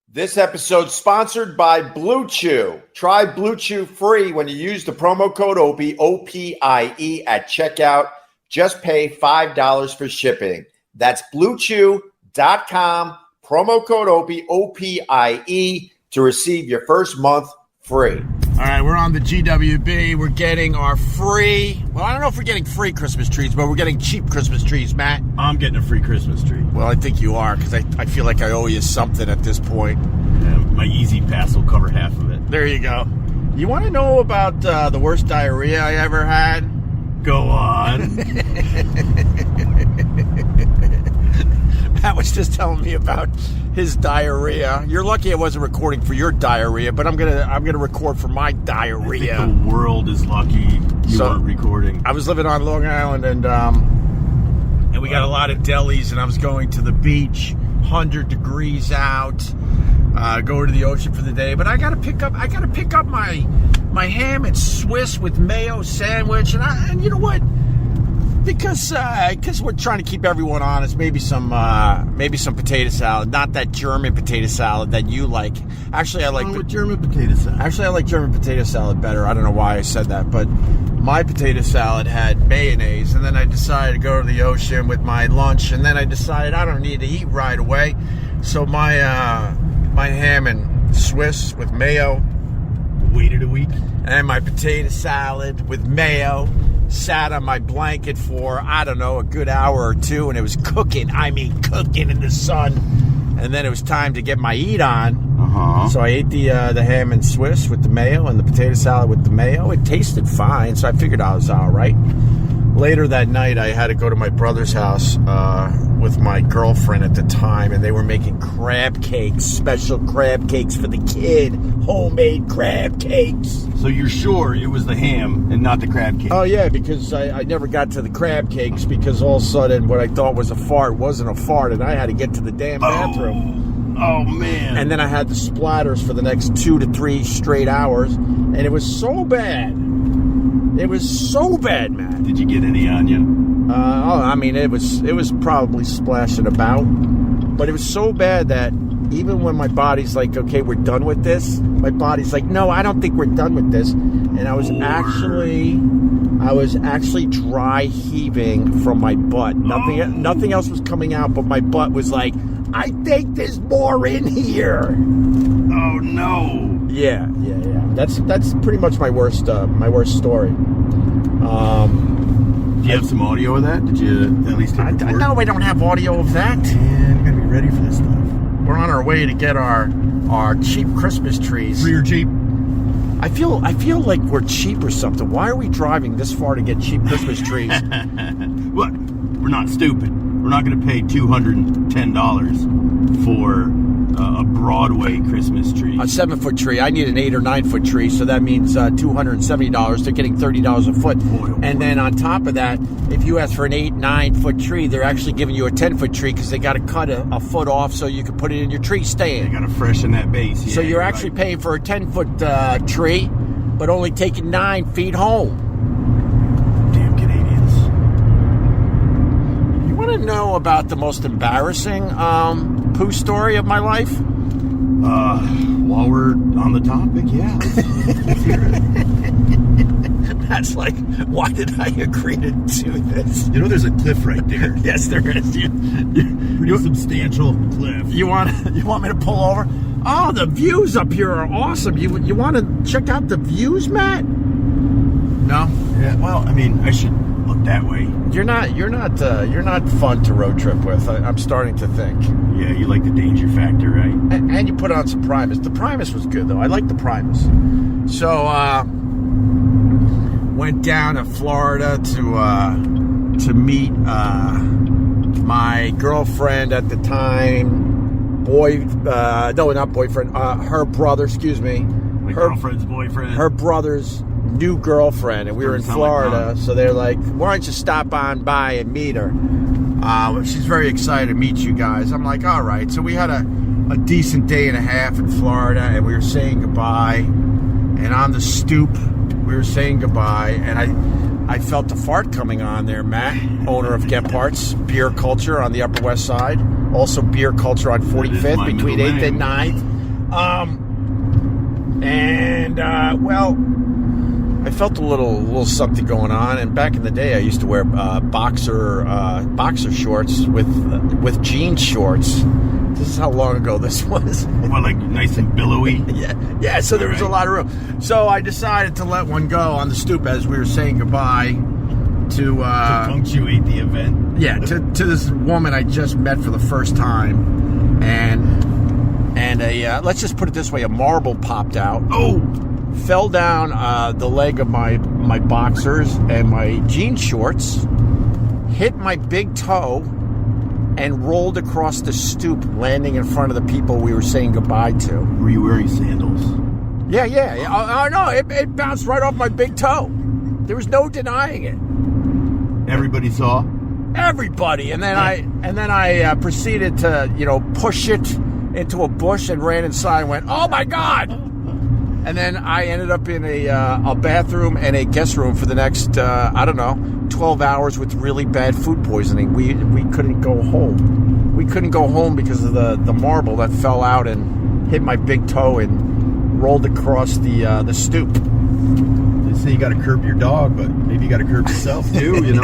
This episode sponsored by Blue Chew. Try Blue Chew free when you use the promo code OPIE, O-P-I-E at checkout. Just pay $5 for shipping. That's bluechew.com, promo code OPIE, O-P-I-E to receive your first month free. All right, we're on the GWB. We're getting our free, well, I don't know if we're getting free Christmas trees, but we're getting cheap Christmas trees, Matt. I'm getting a free Christmas tree. Well, I think you are, because I feel like I owe you something at this point. Yeah, my Easy Pass will cover half of it. There you go. You want to know about the worst diarrhea I ever had? Go on. Matt was just telling me about his diarrhea. You're lucky I wasn't recording for your diarrhea, but I'm gonna record for my diarrhea. I think the world is lucky you weren't recording. I was living on Long Island, and we got a lot of delis, and I was going to the beach, 100 degrees out, go to the ocean for the day. But I gotta pick up my ham and Swiss with mayo sandwich, and you know what? Because we're trying to keep everyone honest, maybe some potato salad, not that German potato salad that you like. Actually, I like German potato salad. Actually, I like German potato salad better. I don't know why I said that, but my potato salad had mayonnaise, and then I decided to go to the ocean with my lunch, and then I decided I don't need to eat right away, so my ham and Swiss with mayo, waited a week, and my potato salad with mayo sat on my blanket for, I don't know, a good hour or two, and it was cooking. I mean, cooking in the sun. And then it was time to get my eat on. So I ate the ham and Swiss with the mayo and the potato salad with the mayo. It tasted fine, so I figured I was all right. Later that night, I had to go to my brother's house with my girlfriend at the time, and they were making crab cakes, special crab cakes for the kid, homemade crab cakes. So you're sure it was the ham and not the crab cake? Oh, yeah, because I never got to the crab cakes because all of a sudden what I thought was a fart wasn't a fart, and I had to get to the damn bathroom. Oh, man. And then I had the splatters for the next 2 to 3 straight hours, and it was so bad. It was so bad, man. Did you get any on you? I mean, it was probably splashing about, but it was so bad that even when my body's like, okay, we're done with this, my body's like, no, I don't think we're done with this. And I was actually dry heaving from my butt. Nothing else was coming out, but my butt was like, I think there's more in here. Oh no. Yeah. That's pretty much my worst story. Do you have some audio of that? Did you at least take a No, I don't have audio of that. Man, we gotta be ready for this stuff. We're on our way to get our cheap Christmas trees. Free or cheap? I feel like we're cheap or something. Why are we driving this far to get cheap Christmas trees? What? We're not stupid. We're not going to pay $210 for a Broadway Christmas tree. A 7-foot tree. I need an 8 or 9 foot tree, so that means $270. They're getting $30 a foot. And then on top of that, if you ask for an 8, 9 foot tree, they're actually giving you a 10-foot tree because they got to cut a foot off so you can put it in your tree stand. They got to freshen that base. Yeah, so you're actually paying for a 10-foot tree, but only taking 9 feet home. Damn Canadians. You want to know about the most embarrassing poo story of my life? While we're on the topic, yeah. Let's hear it. That's like, why did I agree to do this? You know, there's a cliff right there. Yes, there is. Pretty substantial cliff. You want me to pull over? Oh, the views up here are awesome. You want to check out the views, Matt? No. Yeah. Well, I mean, I should look that way. You're not fun to road trip with. I'm starting to think. Yeah, you like the danger factor, right? And you put on some Primus. The Primus was good though. I like the Primus. So went down to Florida to meet my girlfriend at the time. Not boyfriend. Her brother. Excuse me. Her girlfriend's boyfriend. Her brother's new girlfriend, and we were in Florida, so they're like, why don't you stop on by and meet her? She's very excited to meet you guys. I'm like, all right. So we had a decent day and a half in Florida, and we were saying goodbye, and on the stoop we were saying goodbye, and I felt the fart coming on there. Matt, owner of Gebhards Beer Culture on the Upper West Side, also Beer Culture on 45th between 8th and 9th. Well, I felt a little something going on. And back in the day, I used to wear boxer shorts with jean shorts. This is how long ago this was. Well, like nice and billowy. Yeah. So there was a lot of room. So I decided to let one go on the stoop as we were saying goodbye to punctuate the event. Yeah, to this woman I just met for the first time, and let's just put it this way: a marble popped out. Oh, fell down the leg of my boxers and my jean shorts, hit my big toe, and rolled across the stoop, landing in front of the people we were saying goodbye to. Were you wearing sandals? Yeah. Oh, no, it bounced right off my big toe. There was no denying it. Everybody saw? Everybody. And then I proceeded to, push it into a bush and ran inside and went, oh my God. And then I ended up in a bathroom and a guest room for the next, 12 hours with really bad food poisoning. We couldn't go home. We couldn't go home because of the marble that fell out and hit my big toe and rolled across the stoop. They say you got to curb your dog, but maybe you got to curb yourself too, Bring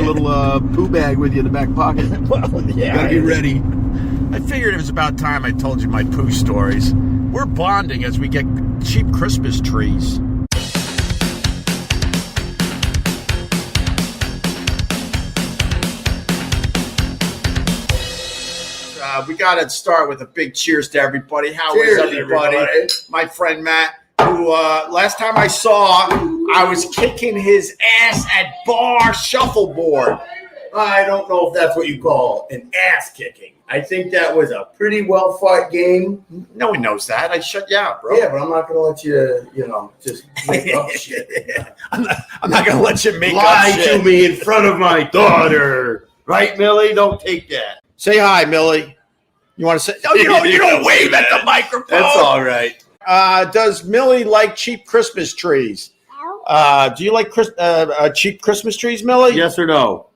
a little poo bag with you in the back pocket. Well, yeah. You got to be ready. I figured it was about time I told you my poo stories. We're bonding as we get cheap Christmas trees. We got to start with a big cheers to everybody. How is everybody? My friend Matt, who last time I saw, I was kicking his ass at bar shuffleboard. I don't know if that's what you call an ass kicking. I think that was a pretty well fought game. No one knows that. I shut you out, bro. Yeah, but I'm not going to let you, just make up shit. I'm not going to let you make Lie up shit. to me in front of my daughter. Right, Millie? Don't take that. Say hi, Millie. You want to say? No, you don't wave at the microphone. That's all right. Does Millie like cheap Christmas trees? Do you like cheap Christmas trees, Millie? Yes or no?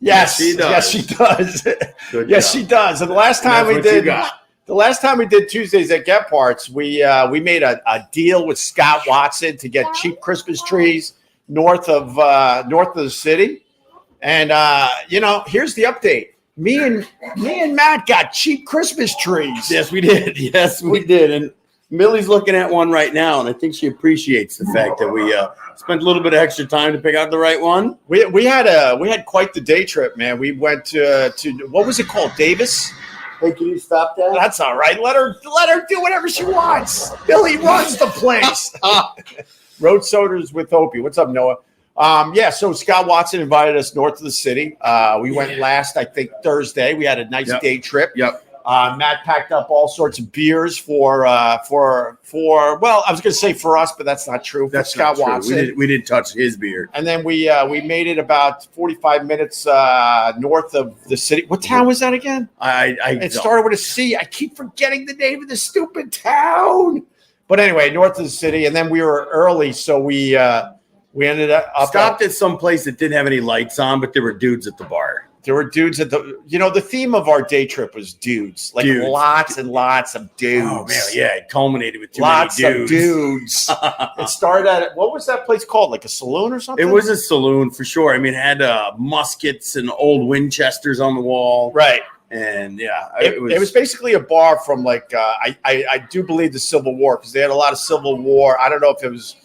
Yes, she does. Yes, she does. Good Yes, job. she does. And the last time we did Tuesdays at Gebhards, we made a deal with Scott Watson to get cheap Christmas trees north of the city. And here's the update. Me and Matt got cheap Christmas trees. Yes, we did. Yes, we did. And Millie's looking at one right now, and I think she appreciates the fact that we spent a little bit of extra time to pick out the right one. We had quite the day trip, man. We went to what was it called, Davis? Hey, can you stop that? That's all right. Let her do whatever she wants. Billy runs the place. Road Sodas with Opie. What's up, Noah? So Scott Watson invited us north of the city. We went last, I think, Thursday. We had a nice day trip. Yep. Matt packed up all sorts of beers for well, I was going to say for us, but that's not true. For Scott Watson. We didn't touch his beer. And then we made it about 45 minutes north of the city. What town was that again? It started with a C. I keep forgetting the name of the stupid town. But anyway, north of the city. And then we were early, so we ended up stopped at some place that didn't have any lights on, but there were dudes at the bar. There were dudes at the theme of our day trip was dudes. Lots and lots of dudes. Oh, man, yeah. It culminated with lots many of dudes. It started at, what was that place called? Like a saloon or something? It was a saloon for sure. I mean, it had muskets and old Winchesters on the wall. Right. And, yeah. It was basically a bar from, I do believe the Civil War, because they had a lot of Civil War. I don't know if it was...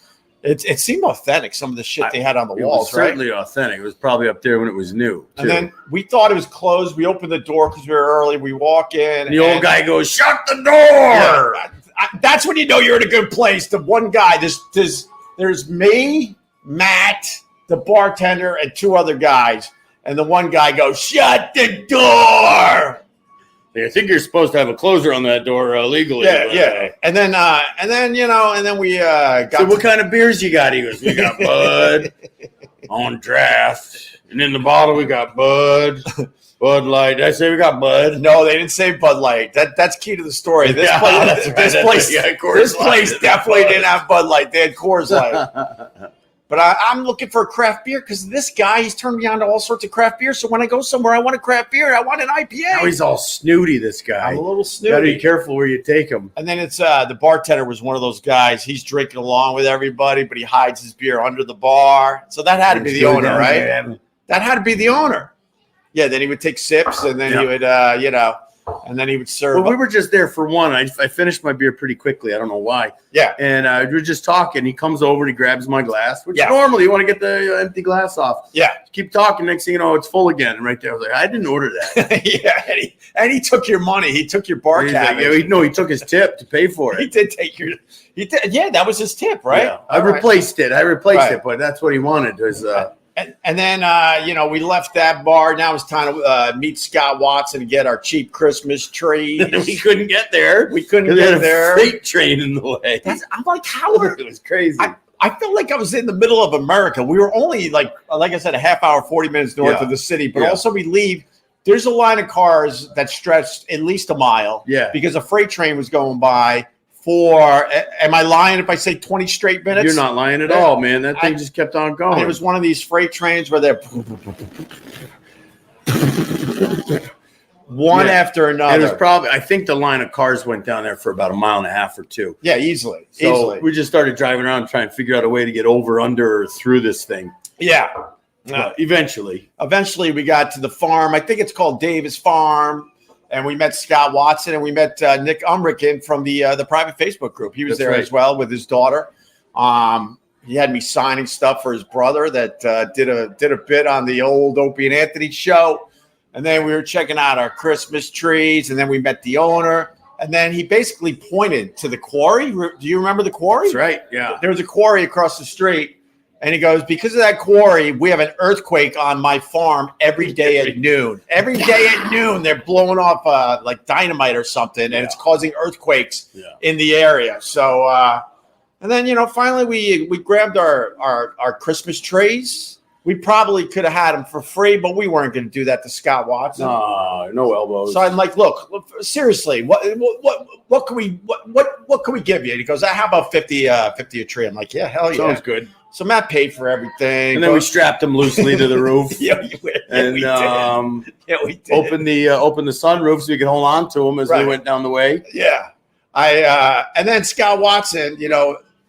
It seemed authentic, some of the shit they had on the walls, it was certainly authentic. It was probably up there when it was new, too. And then we thought it was closed. We opened the door because we were early. We walk in. And the old guy goes, shut the door! Yeah, that's when you know you're in a good place. The one guy, there's me, Matt, the bartender, and two other guys. And the one guy goes, shut the door! I think you're supposed to have a closer on that door legally. Yeah. And then we got. So what kind of beers you got? He goes, we got Bud on draft, and in the bottle we got Bud Light. Did I say we got Bud? No, they didn't say Bud Light. That's key to the story. This place definitely didn't have Bud Light. They had Coors Light. But I'm looking for a craft beer because this guy, he's turned me on to all sorts of craft beer. So when I go somewhere, I want a craft beer. I want an IPA. Now he's all snooty, this guy. I'm a little You got to snooty. be careful where you take him. And then it's the bartender was one of those guys. He's drinking along with everybody, but he hides his beer under the bar. So that had to be the owner, right? That had to be the owner. Yeah, then he would take sips, and then he would, and then he would serve. Well, we were just there for one. I finished my beer pretty quickly. I don't know why. Yeah. And we were just talking. He comes over and he grabs my glass, which normally you want to get the empty glass off. Yeah. Keep talking. Next thing you know, it's full again. And right there, I was like, I didn't order that. Yeah. And he took your money. He took your bar cabbage. He took his tip to pay for it. He did take your. He did. Yeah, that was his tip, right? Yeah. I replaced it. But that's what he wanted. Was And then, we left that bar. Now it's time to meet Scott Watson and get our cheap Christmas tree. we couldn't get there. We couldn't They had get a there. freight train in the way. I'm like, how? It was crazy. I felt like I was in the middle of America. We were only like I said, a half hour, 40 minutes north of the city. But also we leave. There's a line of cars that stretched at least a mile. Yeah. Because a freight train was going by for, am I lying if I say 20 straight minutes? You're not lying at all, man. That thing just kept on going. It was one of these freight trains where they're one after another. It was probably, I think the line of cars went down there for about a mile and a half or two. Yeah, easily. So we just started driving around trying to figure out a way to get over, under, or through this thing. Yeah. Eventually we got to the farm. I think it's called Davis Farm. And we met Scott Watson, and we met Nick Umrican from the private Facebook group. He was there as well with his daughter. He had me signing stuff for his brother that did a bit on the old Opie and Anthony show. And then we were checking out our Christmas trees, and then we met the owner. And then he basically pointed to the quarry. Do you remember the quarry? That's right, yeah. There was a quarry across the street. And he goes, because of that quarry, we have an earthquake on my farm every day at noon. Every day at noon, they're blowing off like dynamite or something, and it's causing earthquakes in the area. So, and then, finally we grabbed our Christmas trees. We probably could have had them for free, but we weren't going to do that to Scott Watson. No elbows. So I'm like, look, seriously, what can we give you? And he goes, how about 50 a tree? I'm like, yeah, hell yeah. Sounds good. So Matt paid for everything. And then we strapped him loosely to the roof. we did. Opened the sunroof so we could hold on to him as we went down the way. Yeah. And then Scott Watson,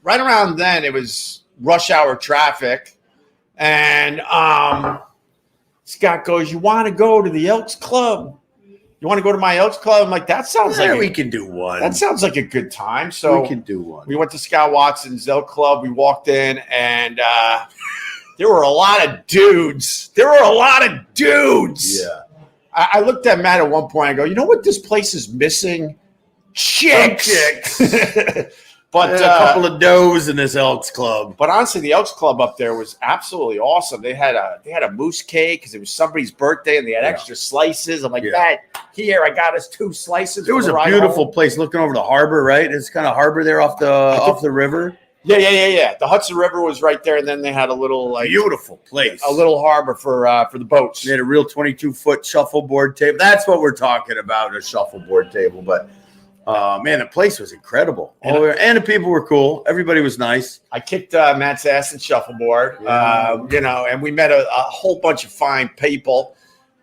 right around then it was rush hour traffic. And Scott goes, you want to go to the Elks Club? You want to go to my Elks Club? I'm like, that sounds like we can do one. That sounds like a good time. So we can do one. We went to Scott Watson's Elk Club. We walked in, and there were a lot of dudes. Yeah. I looked at Matt at one point. I go, you know what this place is missing? Chicks. But a couple of does in this Elks Club. But honestly, the Elks Club up there was absolutely awesome. They had a moose cake because it was somebody's birthday, and they had extra slices. I'm like, Dad, here I got us 2 slices. It was a beautiful place, looking over the harbor. Right, it's kind of harbor there off the river. Yeah. The Hudson River was right there, and then they had a little beautiful place, a little harbor for the boats. They had a real 22-foot shuffleboard table. That's what we're talking about, a shuffleboard table, but. Man, the place was incredible. And the people were cool. Everybody was nice. I kicked Matt's ass in shuffleboard, and we met a whole bunch of fine people,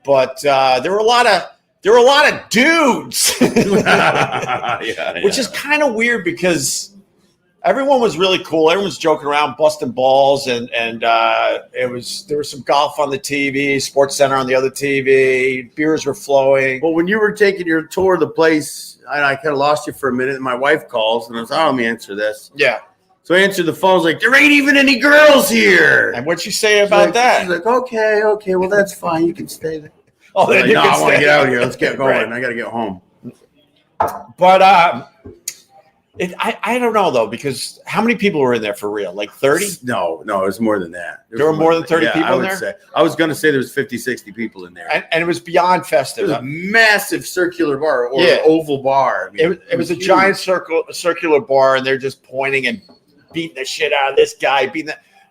but there were a lot of dudes, which is kind of weird because everyone was really cool. Everyone was joking around, busting balls, and there was some golf on the TV, Sports Center on the other TV. Beers were flowing. Well, when you were taking your tour of the place, I kind of lost you for a minute, and my wife calls, and I was let me answer this. Yeah. So I answered the phone. I was like, there ain't even any girls here. And what'd you say about that? She's like, okay, well, that's fine. You can stay there. Oh, then like, no, I want to get out of here. Let's get going. Right. I got to get home. But I don't know, though, because how many people were in there for real? Like 30? No, it was more than that. There were more than 30 people in there? I was going to say there was 50, 60 people in there. And it was beyond festive. It was a massive circular bar or oval bar. I mean, it was a giant circular bar, and they're just pointing and beating the shit out of this guy.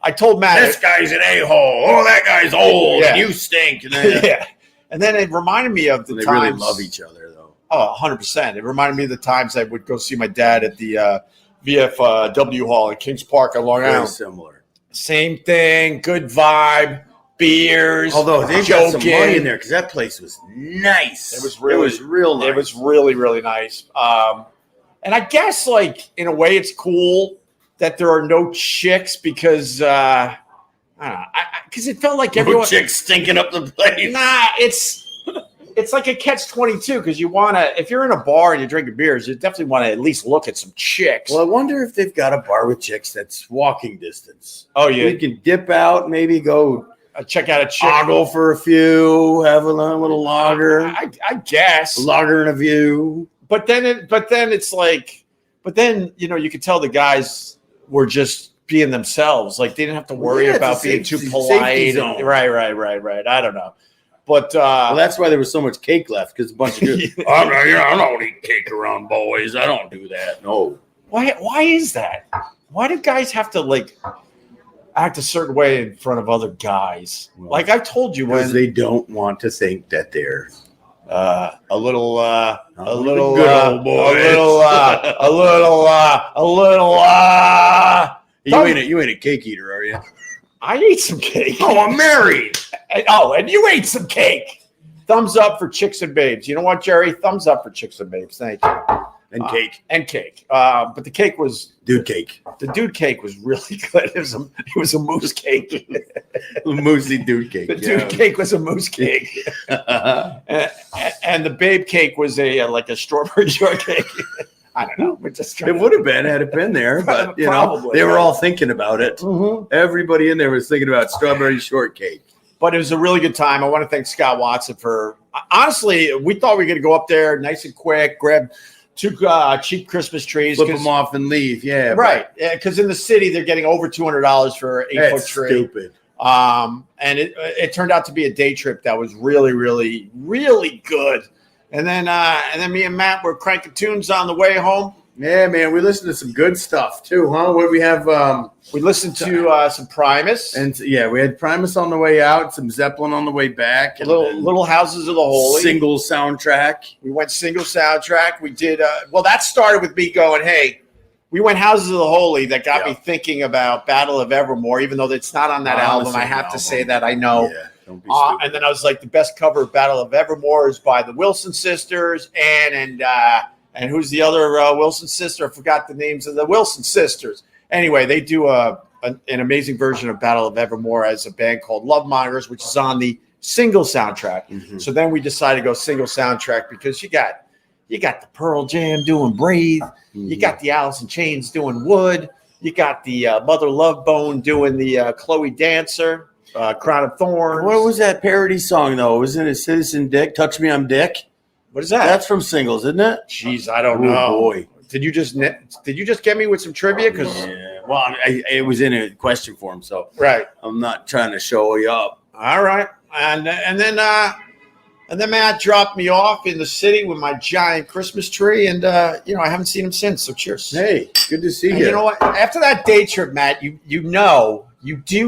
I told Matt. This guy's an a-hole. Oh, that guy's old. And you stink. And then, And then it reminded me of the times. They really love each other, though. Oh, 100%. It reminded me of the times I would go see my dad at the VFW Hall in Kings Park on Long Island. Very similar. Same thing. Good vibe. Beers. Although they got some joking. money in there because that place was nice. It was real nice. It was really, really nice. And I guess, like, in a way, it's cool that there are no chicks because I don't know. Because it felt like everyone. No chicks stinking up the place. Nah, it's like a catch-22 because you want to. If you're in a bar and you're drinking beers, you definitely want to at least look at some chicks. Well, I wonder if they've got a bar with chicks that's walking distance. Oh yeah, we can dip out, maybe go. Check out a chick. Ogle for a few, have a little lager. I guess. A lager and a view. But then it's like, you could tell the guys were just being themselves. Like they didn't have to worry about being too polite. Right. I don't know. But well, that's why there was so much cake left because a bunch of dudes, I don't eat cake around boys. I don't do that. No. Why is that? Why do guys have to like act a certain way in front of other guys? Well, like I've told you, because they don't want to think that they're a little good old boys. You ain't a cake eater, are you? I ate some cake. Oh, I'm married. And you ate some cake. Thumbs up for Chicks and Babes. You know what, Jerry? Thumbs up for Chicks and Babes. Thank you. And cake. But the cake was dude cake. The dude cake was really good. It was a mousse cake. Moosey dude cake. The dude cake was a mousse cake. and the babe cake was like a strawberry shortcake. I don't know. It would have been had it been there, but they were all thinking about it. Mm-hmm. Everybody in there was thinking about strawberry shortcake. But it was a really good time. I want to thank Scott Watson for. Honestly, we thought we were going to go up there nice and quick, grab 2 cheap Christmas trees, flip them off and leave. Yeah, right. Because in the city they're getting over $200 for an 8-foot tree. Stupid. And it turned out to be a day trip that was really, really, really good. And then me and Matt were cranking tunes on the way home. Yeah, man, we listened to some good stuff too, huh? What we have? We listened to some Primus, and we had Primus on the way out, some Zeppelin on the way back, and little Houses of the Holy single soundtrack. We went single soundtrack. We did that started with me going, hey. We went Houses of the Holy. That got me thinking about Battle of Evermore, even though it's not on that album. I have to say that I know. Yeah, don't be stupid. And then I was like, the best cover of Battle of Evermore is by the Wilson sisters, and who's the other Wilson sister? I forgot the names of the Wilson sisters. Anyway, they do an amazing version of Battle of Evermore as a band called Lovemongers, which is on the single soundtrack. Mm-hmm. So then we decided to go single soundtrack because you got the Pearl Jam doing Breathe. Mm-hmm. You got the Alice in Chains doing Wood. You got the Mother Love Bone doing the Chloe Dancer, Crown of Thorns. What was that parody song, though? Wasn't it Citizen Dick? Touch Me, I'm Dick? What is that? That's from Singles, isn't it? Jeez, I don't know. Boy. Did you just get me with some trivia? Well, it was in a question form, so right. I'm not trying to show you up. All right, and then Matt dropped me off in the city with my giant Christmas tree, and I haven't seen him since. So cheers. Hey, good to see you. You know what? After that day trip, Matt, you do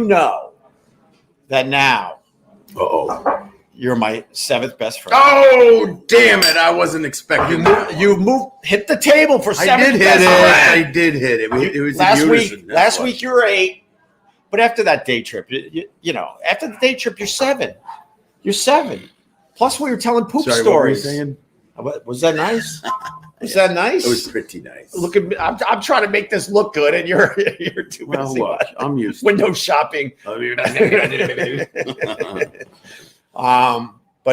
know that now. You're my 7th best friend. Oh, damn it. I wasn't expecting that. You hit the table for 7th I did hit it. Friend. I did hit it. It was last week you were 8. But after that day trip, after the day trip, you're 7. You're 7. Plus, we were telling poop stories. What were you saying? Was that nice? Was that nice? It was pretty nice. Look at me. I'm trying to make this look good, and you're too busy. Well, I'm used to window shopping. But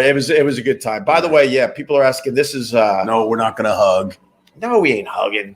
it was a good time. By the way, people are asking. This is no, we're not going to hug. No, we ain't hugging.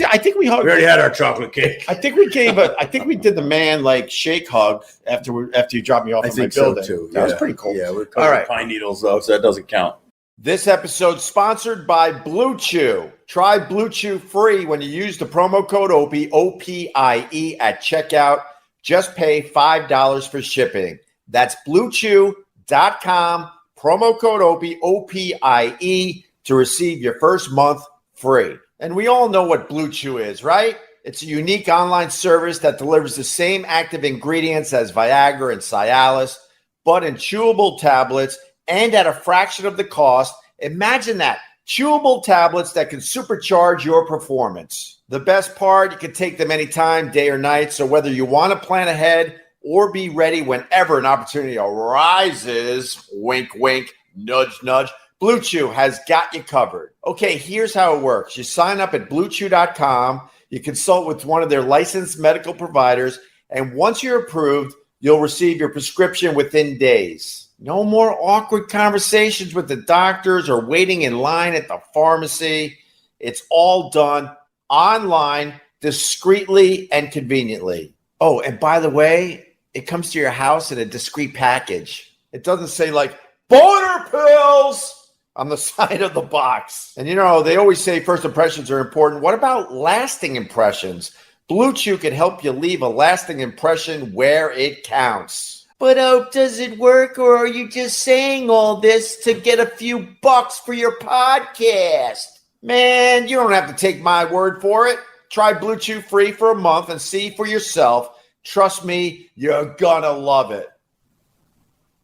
I think we hugged. We already had our chocolate cake. I think we did the man like shake hug after you dropped me off at my building. So too. That was pretty cool. Yeah, we're covering pine needles though, so that doesn't count. This episode sponsored by Blue Chew. Try Blue Chew free when you use the promo code Opie, OPIE at checkout. Just pay $5 for shipping. That's BlueChew.com, promo code Opie, OPIE, to receive your first month free. And we all know what Blue Chew is, right? It's a unique online service that delivers the same active ingredients as Viagra and Cialis, but in chewable tablets and at a fraction of the cost. Imagine that, Chewable tablets that can supercharge your performance. The best part, you can take them anytime, day or night. So whether you want to plan ahead or be ready whenever an opportunity arises, wink, wink, nudge, nudge, Blue Chew has got you covered. Okay, here's how it works. You sign up at bluechew.com. You consult with one of their licensed medical providers. And once you're approved, you'll receive your prescription within days. No more awkward conversations with the doctors or waiting in line at the pharmacy. It's all done online, discreetly and conveniently. Oh, and by the way, it comes to your house in a discreet package. It doesn't say like boner pills on the side of the box. And you know, they always say first impressions are important. What about lasting impressions? Blue Chew can help you leave a lasting impression where it counts. But does it work, or are you just saying all this to get a few bucks for your podcast? Man, you don't have to take my word for it. Try Blue Chew free for a month and see for yourself. Trust me, you're gonna love it.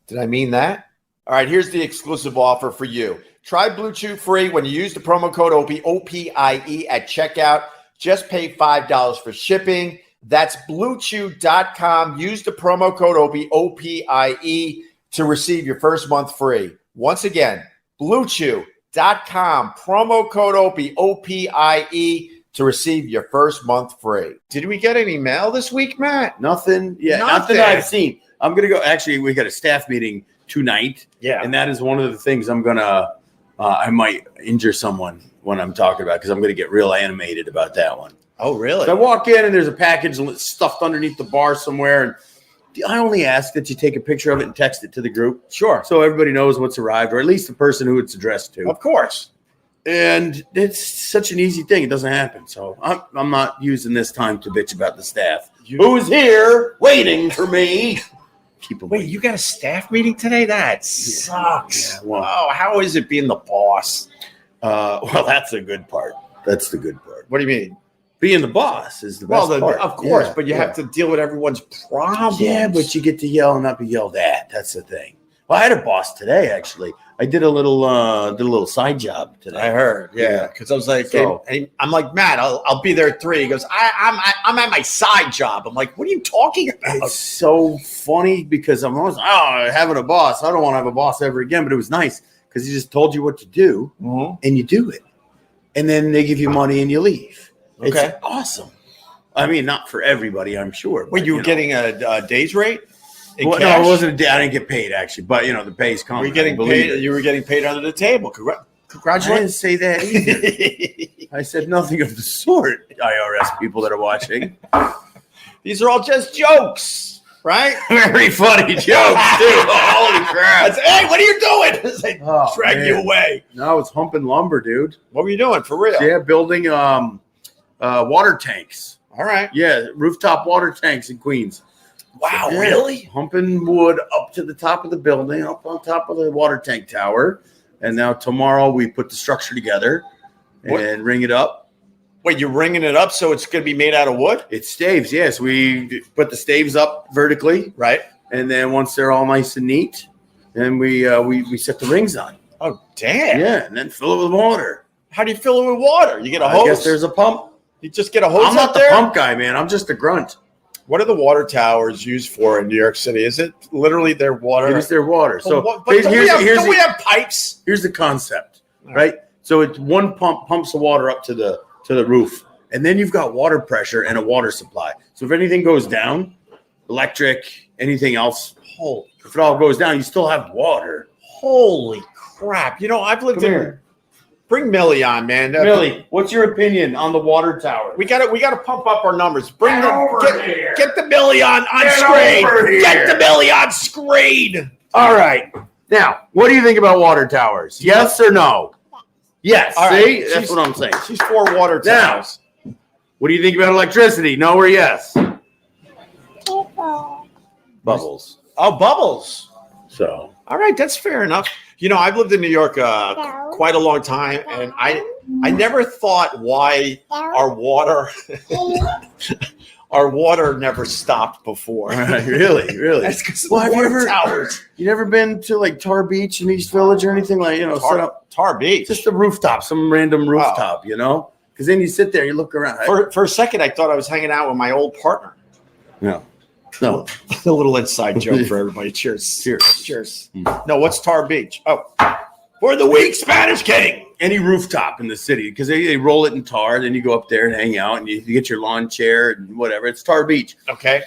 Did I mean that? All right, here's the exclusive offer for you. Try Blue Chew free when you use the promo code OPIE, O-P-I-E at checkout. Just pay $5 for shipping. That's bluechew.com. Use the promo code OPIE, O-P-I-E, to receive your first month free. Once again, bluechew.com, promo code OPIE, O-P-I-E, to receive your first month free. Did we get any mail this week, Matt? Nothing. Yeah, nothing I've seen. I'm going to go. Actually, we got a staff meeting tonight. Yeah. And that is one of the things I'm going to, I might injure someone when I'm talking about, because I'm going to get real animated about that one. Oh, really? So I walk in and there's a package stuffed underneath the bar somewhere. And I only ask that you take a picture of it and text it to the group. Sure. So everybody knows what's arrived, or at least the person who it's addressed to. Of course. And it's such an easy thing. It doesn't happen. So I'm not using this time to bitch about the staff. Who's here waiting for me? Wait, you got a staff meeting today? That sucks. Yeah, well, oh, how is it being the boss? Well, that's a good part. That's the good part. What do you mean? Being the boss is the best part. Of course, Yeah, but you have to deal with everyone's problems. Yeah, but you get to yell and not be yelled at. That's the thing. Well, I had a boss today, actually. I did a little side job today. I heard, yeah, because I was like, So- I'm like, Matt, I'll be there at 3. He goes, I'm at my side job. I'm like, what are you talking about? It's so funny because I'm always having a boss. I don't want to have a boss ever again, but it was nice because he just told you what to do and you do it. And then they give you money and you leave. Okay. It's awesome. I mean, not for everybody, I'm sure. Wait, you were getting a day's rate? Well, no, it wasn't. I didn't get paid actually, but the pay's coming. Were you getting paid? You were getting paid under the table. I Congratulations. didn't say that either. I said nothing of the sort. IRS people that are watching. These are all just jokes, right? Very funny jokes, too. Holy crap! Hey, what are you doing? They Oh, drag you man. away. No, it's humping lumber, dude. What were you doing for real? Yeah, building water tanks. All right. Yeah, rooftop water tanks in Queens. Wow, Yeah, really? Humping wood up to the top of the building, up on top of the water tank tower. And now tomorrow we put the structure together and ring it up. Wait, you're ringing it up so it's going to be made out of wood? It's staves, yes. We put the staves up vertically, Right. and then once they're all nice and neat, then we set the rings on. Oh, damn. Yeah, and then fill it with water. How do you fill it with water? You get a I hose? guess there's a pump. You just get a hose I'm not up the there? pump guy, man. I'm just a grunt. What are the water towers used for in New York City? Is it literally their water? It is their water. So But don't we have pipes? here's the concept, right? So it's one pump pumps the water up to the roof, and then you've got water pressure and a water supply. So if anything goes down, electric, anything else, if it all goes down, you still have water. Holy crap. I've lived Come in here. Bring Millie on, man. Millie, what's your opinion on the water tower? We got to pump up our numbers. Get over here. Get the Millie on Get screen. over here. Get the Millie on screen. All right. Now, what do you think about water towers? Yes or no? Yes. All right. See? That's what I'm saying. She's for water Now, towers. what do you think about electricity? No or yes? Bubbles. Oh, bubbles. So All right, that's fair enough. I've lived in New York quite a long time, and I never thought why our water our water never stopped before. Really? That's because of Well, the have you water ever towers. you never been to like Tar Beach in East Village or anything like set up Tar Beach. just a rooftop, some random rooftop, Because then you sit there, you look around. For a second, I thought I was hanging out with my old partner. No. A little inside joke for everybody. Cheers. Cheers. No, what's Tar Beach? Oh, for the weak Spanish king. Any rooftop in the city because they roll it in tar. Then you go up there and hang out, and you get your lawn chair and whatever. It's Tar Beach. Okay.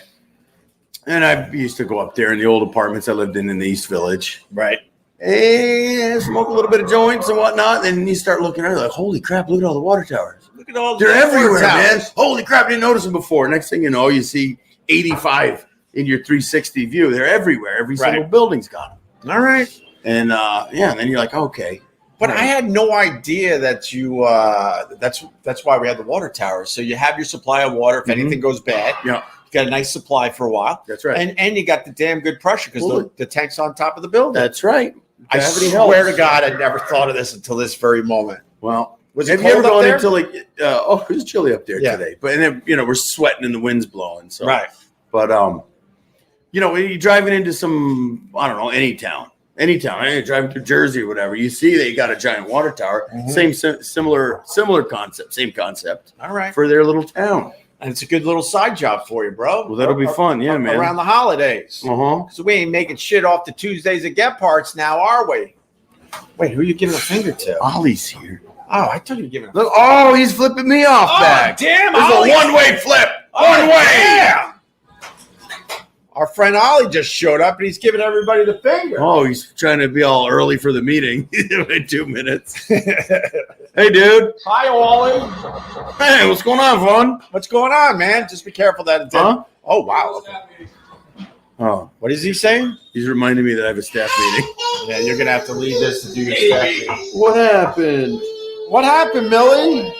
And I used to go up there in the old apartments I lived in the East Village. Right. And smoke a little bit of joints and whatnot. And then you start looking around like, holy crap, look at all the water towers. Look at all They're everywhere, man. towers. Holy crap, didn't notice them before. Next thing you know, you see 85 in your 360 view. They're everywhere. Every single building's got them. All right. And and then you're like, okay. But I had no idea that you. That's why we had the water towers. So you have your supply of water if anything goes bad. Yeah. You got a nice supply for a while. That's right. And you got the damn good pressure because the tank's on top of the building. That's right. I swear to God, I never thought of this until this very moment. Well, Was it have you ever cold up gone there? into like? It was chilly up there today. But and then we're sweating and the wind's blowing. So But when you're driving into some any town, you're driving through Jersey or whatever, you see they got a giant water tower. Similar concept, same concept. All right. For their little town. And it's a good little side job for you, bro. Well, that'll be fun, man. Around the holidays. So we ain't making shit off the Tuesdays at Gebhards now, are we? Wait, who are you giving a finger to? Ollie's here. Oh, I thought you were giving a Look, oh, he's flipping me off back. Damn, There's Ollie. a one-way flip. One way. Damn. Our friend Ollie just showed up and he's giving everybody the finger. Oh, he's trying to be all early for the meeting. In 2 minutes. Hey, dude. Hi, Ollie. Hey, what's going on, Vaughn? What's going on, man? Just be careful that it didn't. Oh, wow. Oh, What is he saying? he's reminding me that I have a staff meeting. Yeah, you're going to have to leave this to do your staff meeting. What happened? What happened, Millie?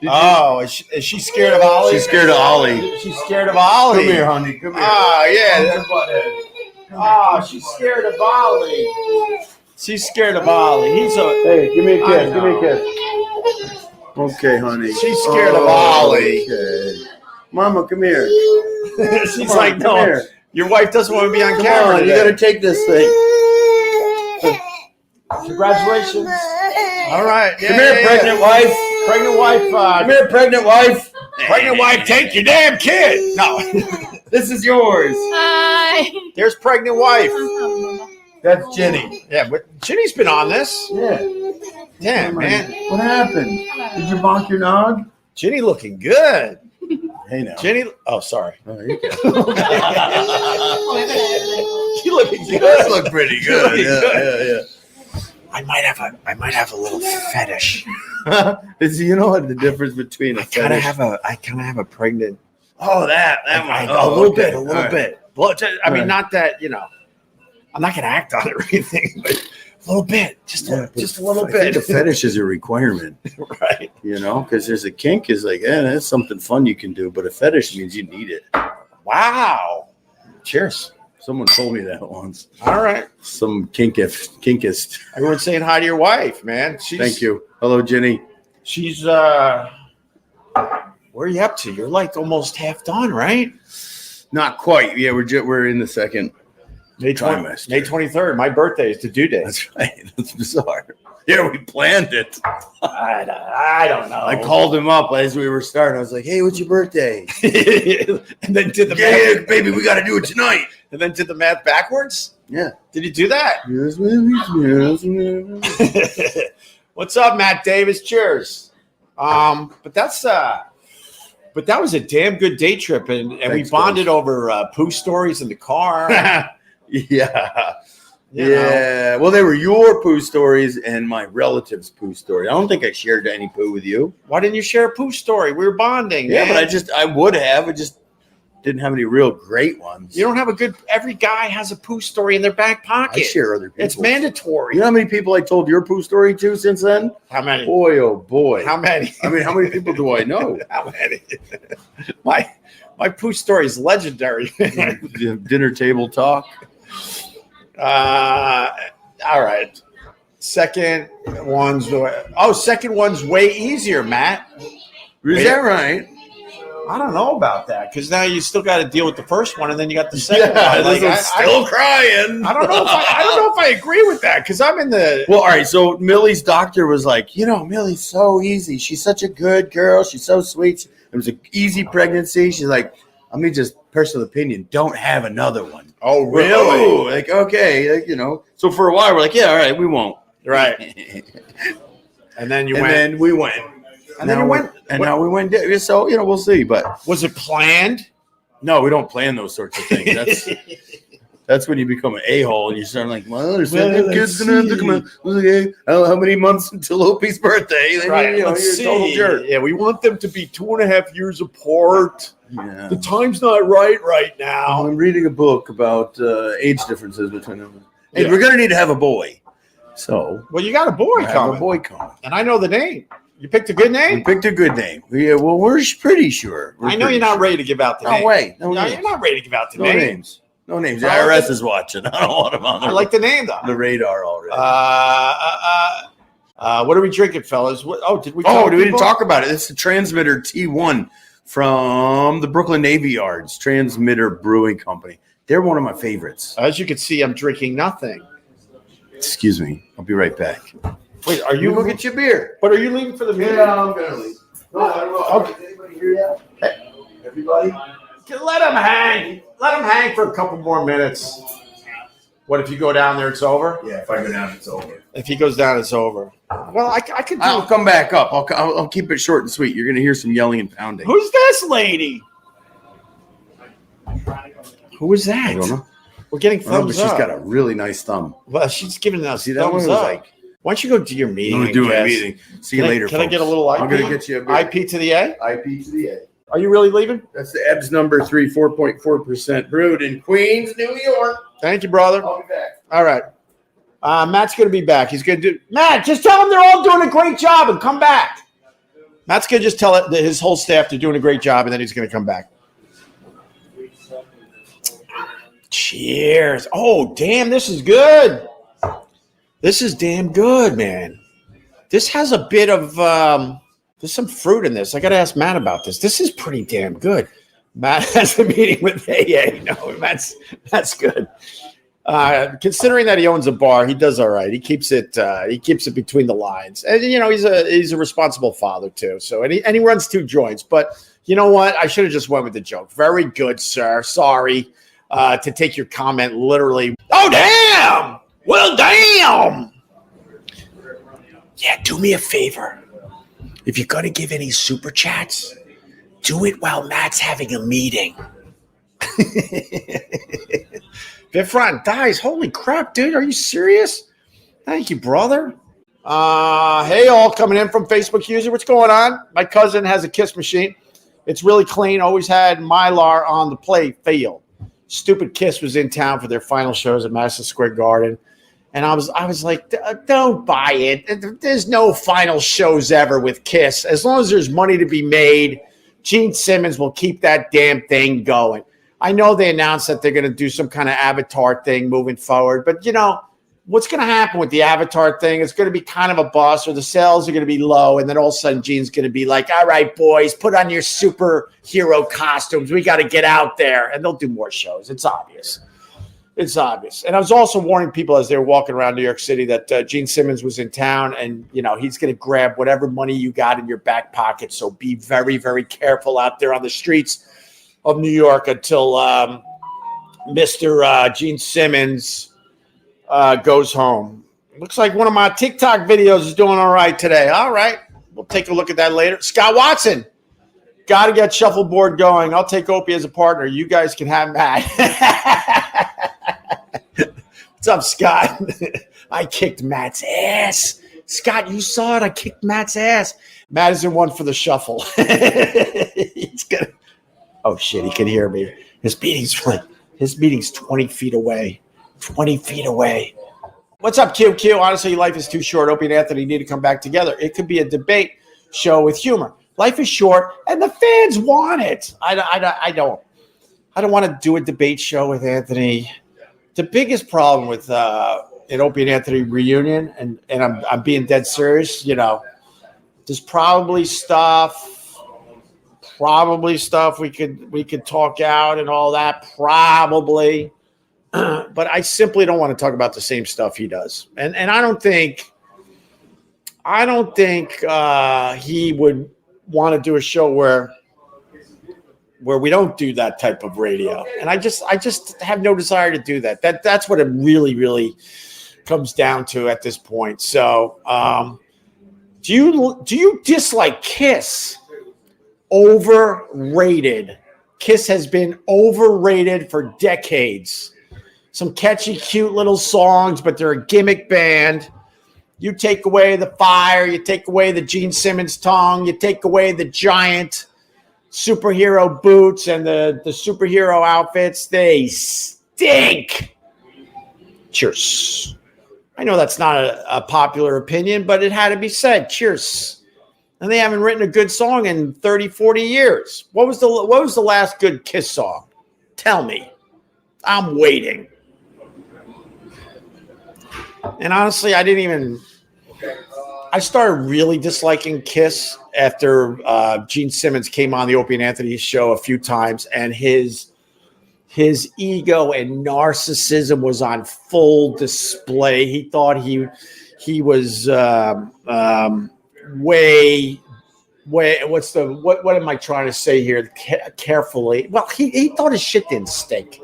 Is she scared of Ollie? She's scared of Ollie. She's scared of Ollie. Come here, honey. Come here. Oh, yeah. That's what she's scared of Ollie. She's scared of Ollie. Hey, give me a kiss. Give me a kiss. Okay, honey. She's scared of Ollie. Okay. Mama, come here. She's Come like, on, no, come here. your wife doesn't want to be on Come camera. on, you got to take this thing. Congratulations. All right. Come here, pregnant wife. Pregnant wife. Come here, pregnant wife. Pregnant wife, take your damn kid. No. This is yours. Hi. There's pregnant wife. That's Jenny. Yeah, but Ginny's been on this. Yeah. Damn, man. What happened? Did you bonk your nog? Ginny looking good. Hey, now. Ginny. Oh, sorry. Oh, you can. She looking She good. does look pretty good. Yeah. I might have a little fetish. You know what the difference between a I kind of fetish? have a pregnant. Oh, that one. A little bit. All right. Well, I mean, Right. not that I'm not gonna act on it or anything, but a little bit, just a little I bit. think a fetish is a requirement, Right. because there's a kink is like, that's something fun you can do, but a fetish means you need it. Wow. Cheers. Someone told me that once. All right. Some kinkist. Everyone's saying hi to your wife, man. Thank you. Hello, Jenny. She's where are you up to? You're like almost half done, right? Not quite. Yeah, we're in the second. May Trimester. May 23rd. My birthday is the due date. That's right. That's bizarre. Yeah, we planned it. I don't know. I called him up as we were starting. I was like, "Hey, what's your birthday?" and then did the Yeah, math. baby, we got to do it tonight. And then did the math backwards. Yeah. Did you do that? Yes, baby. Yes. What's up, Matt Davis? Cheers. But that was a damn good day trip, and we Thanks, bonded over poo stories in the car. Yeah. You know. Yeah. Well, they were your poo stories and my relative's poo story. I don't think I shared any poo with you. Why didn't you share a poo story? We were bonding. Yeah, man. but I would have. I just didn't have any real great ones. You don't have a good. Every guy has a poo story in their back pocket. I share other people. It's mandatory. You know how many people I told your poo story to since then? How many? Boy, oh boy. How many? I mean, how many people do I know? How many? My poo story is legendary. Dinner table talk. All right. Second one's way easier, Matt. Is that right? I don't know about that because now you still got to deal with the first one, and then you got the second one. Like, I'm still crying. I don't know if I agree with that because I'm in the. Well, all right. So Millie's doctor was like, Millie's so easy. She's such a good girl. She's so sweet. It was an easy pregnancy. She's like, I mean, just personal opinion. Don't have another one. Oh, really? Oh, like, okay, So for a while, we're like, yeah, all right, we won't. Right. And then you went. And then we went. And then you went. And now we went. So we'll see. But was it planned? No, we don't plan those sorts of things. That's when you become an a-hole and you start like, well, there's kids gonna have to come out. Okay, how many months until Opie's birthday? Right. You're a total jerk. Yeah, we want them to be 2.5 years apart. Yeah. The time's not right now. I'm reading a book about age differences between them. And Yeah. we're gonna need to have a boy. So Well, you got a boy coming. a boy coming. And I know the name. You picked a good We name? picked a good name. Yeah, well, we're pretty sure. I know you're not ready to give out the name. No way. No No, names. you're not ready to give out the No name. names. No names. The I like IRS is watching. I don't want them on I like the name, though. the radar already. What are we drinking, fellas? Did we? We didn't talk about it. It's the Transmitter T1 from the Brooklyn Navy Yards, Transmitter Brewing Company. They're one of my favorites. As you can see, I'm drinking nothing. Excuse me. I'll be right back. Wait, are You you? go get your beer. But are you leaving for the meeting? I'm going to leave. No, I don't know. Okay. Is anybody here yet? Everybody? Let him hang. Let him hang for a couple more minutes. What if you go down there? It's over. Yeah, if I go down, it's over. If he goes down, it's over. Well, I could do. I'll come back up. I'll keep it short and sweet. You're going to hear some yelling and pounding. Who's this lady? Who is that? I don't know. We're getting But thumbs she's up. got a really nice thumb. Well, she's giving us See, that one thumbs was up. like, Why don't you go do your meeting? I'm going to do I a guess? meeting. See you Can I- later, Can I folks. get a little IP? I'm going to get you a beer. IP to the A? IP to the A. Are you really leaving? That's the Ebbs number 3, 4.4% brewed in Queens, New York. Thank you, brother. I'll be back. All right. Matt's going to be back. He's going to do. Matt, just tell them they're all doing a great job and come back. Matt's going to just tell his whole staff they're doing a great job, and then he's going to come back. Cheers. Oh, damn, this is good. This is damn good, man. This has a bit of there's some fruit in this. I got to ask Matt about this. This is pretty damn good. Matt has a meeting with AA. No, that's good. Considering that he owns a bar, he does all right. He keeps it between the lines, and he's a responsible father too. So and he runs 2 joints. But you know what? I should have just went with the joke. Very good, sir. Sorry to take your comment literally. Oh damn! Well, damn! Yeah, do me a favor. If you're gonna give any super chats, do it while Matt's having a meeting. Vifron dies. Holy crap, dude. Are you serious? Thank you, brother. Hey, all coming in from Facebook user. What's going on? My cousin has a kiss machine. It's really clean. Always had Mylar on the play field. Stupid Kiss was in town for their final shows at Madison Square Garden. And I was like, don't buy it. There's no final shows ever with Kiss. As long as there's money to be made, Gene Simmons will keep that damn thing going. I know they announced that they're going to do some kind of Avatar thing moving forward, but what's going to happen with the Avatar thing? It's going to be kind of a bust, or the sales are going to be low, and then all of a sudden Gene's going to be like, all right, boys, put on your superhero costumes. We got to get out there, and they'll do more shows. It's obvious. It's obvious. And I was also warning people as they were walking around New York City that Gene Simmons was in town, and he's going to grab whatever money you got in your back pocket. So be very, very careful out there on the streets of New York until Mr. Gene Simmons goes home. Looks like one of my TikTok videos is doing all right today. All right. We'll take a look at that later. Scott Watson, got to get shuffleboard going. I'll take Opie as a partner. You guys can have Matt. What's up, Scott? I kicked Matt's ass. Scott, you saw it. I kicked Matt's ass. Matt is in one for the shuffle. He's gonna. Oh shit! He can hear me. His meeting's 20 feet away. 20 feet away. What's up, QQ? Honestly, life is too short. Opie and Anthony need to come back together. It could be a debate show with humor. Life is short, and the fans want it. I don't want to do a debate show with Anthony. The biggest problem with an Opie and Anthony reunion, and I'm being dead serious. There's probably stuff probably stuff we could talk out and all that, probably. But I simply don't want to talk about the same stuff he does. And I don't think he would want to do a show where we don't do that type of radio. And I just have no desire to do that. That's what it really, really comes down to at this point. So do you dislike Kiss? Overrated. Kiss has been overrated for decades. Some catchy, cute little songs, but they're a gimmick band. You take away the fire, you take away the Gene Simmons tongue, you take away the giant superhero boots and the superhero outfits, they stink. Cheers. I know that's not a popular opinion, but it had to be said. Cheers. And they haven't written a good song in 30, 40 years. What was the last good Kiss song? Tell me. I'm waiting. And honestly, I started really disliking Kiss after Gene Simmons came on the Opie and Anthony show a few times, and his ego and narcissism was on full display. He thought he was way what am I trying to say here carefully? Well, he thought his shit didn't stink.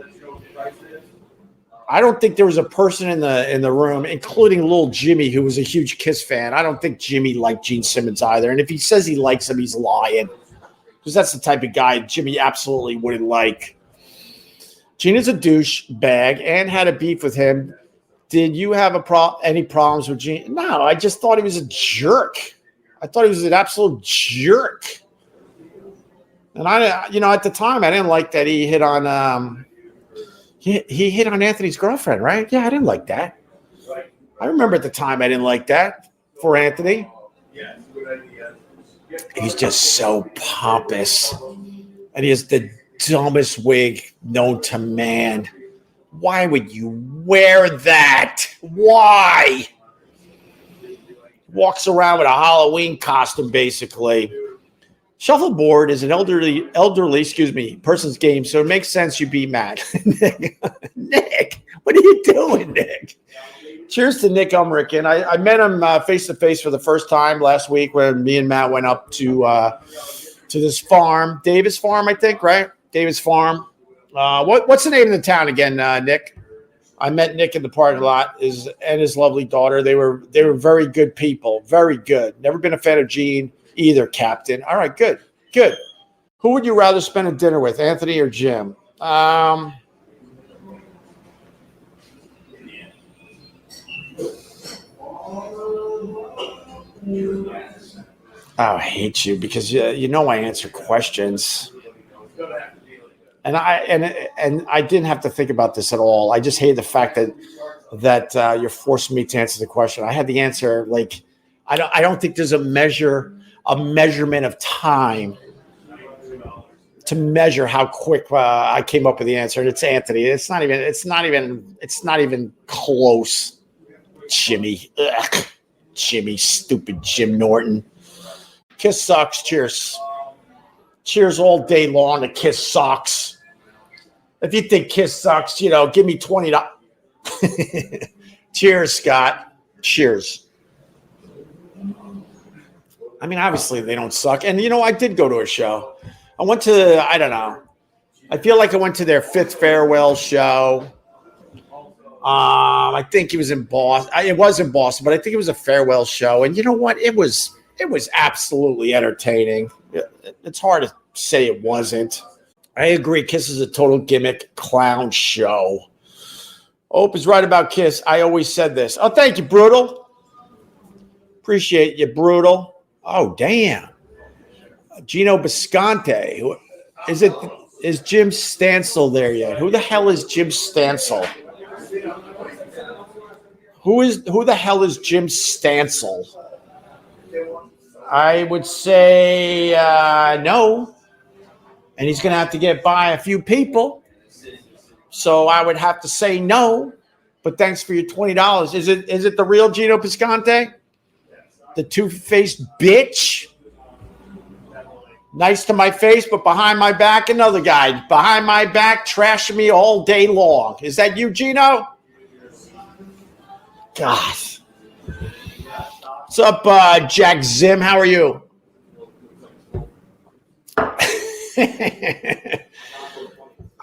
I don't think there was a person in the room, including little Jimmy, who was a huge Kiss fan. I don't think Jimmy liked Gene Simmons either. And if he says he likes him, he's lying, because that's the type of guy Jimmy absolutely wouldn't like. Gene is a douchebag and had a beef with him. Did you have any problems with Gene? No, I just thought he was a jerk. I thought he was an absolute jerk. And at the time, I didn't like that he hit on he hit on Anthony's girlfriend, right? Yeah, I didn't like that. I remember at the time I didn't like that for Anthony. He's just so pompous. And he has the dumbest wig known to man. Why would you wear that? Why? Walks around with a Halloween costume, basically. Shuffleboard is an elderly, person's game, so it makes sense you be mad. Nick, what are you doing, Nick? Cheers to Nick Umrick. And I met him face-to-face for the first time last week when me and Matt went up to this farm, Davis Farm, I think, right? Davis Farm. What's the name of the town again, Nick? I met Nick in the parking lot and his lovely daughter. They were very good people, very good. Never been a fan of Gene either, Captain. All right, good. Who would you rather spend a dinner with, Anthony or Jim? Oh, I hate you because you know I answer questions. And I didn't have to think about this at all. I just hate the fact that you're forcing me to answer the question. I had the answer. Like, I don't think there's a measurement of time to measure how quick I came up with the answer. And it's Anthony. It's not even close. Jimmy, Jimmy, stupid Jim Norton. Kiss sucks. Cheers. Cheers all day long to Kiss sucks. If you think Kiss sucks, give me $20. Cheers, Scott. Cheers. I mean, obviously they don't suck. And, I did go to a show. I went to, I don't know. I feel like I went to their 5th farewell show. I think it was in Boston. It was in Boston, but I think it was a farewell show. And you know what? It was absolutely entertaining. It's hard to say it wasn't. I agree. Kiss is a total gimmick clown show. Ope is right about Kiss. I always said this. Oh, thank you, Brutal. Appreciate you, Brutal. Oh, damn. Geno Bisconte. Is Jim Stansel there yet? Who the hell is Jim Stansel? Who the hell is Jim Stansel? I would say no. And he's going to have to get by a few people. So I would have to say no. But thanks for your $20. Is it the real Geno Bisconte? The two-faced bitch? Nice to my face, but behind my back, another guy. Behind my back, trashing me all day long. Is that you, Geno? God. What's up, Jack Zim? How are you? I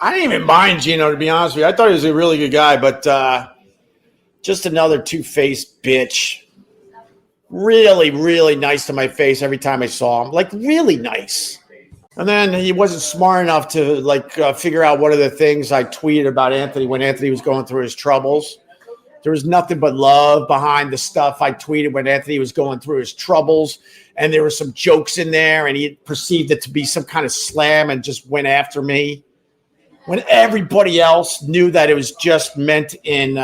didn't even mind Geno, to be honest with you. I thought he was a really good guy, but just another two-faced bitch. Really, really nice to my face every time I saw him. Like, really nice. And then he wasn't smart enough to, figure out one of the things I tweeted about Anthony when Anthony was going through his troubles. There was nothing but love behind the stuff I tweeted when Anthony was going through his troubles. And there were some jokes in there, and he perceived it to be some kind of slam and just went after me. When everybody else knew that it was just meant in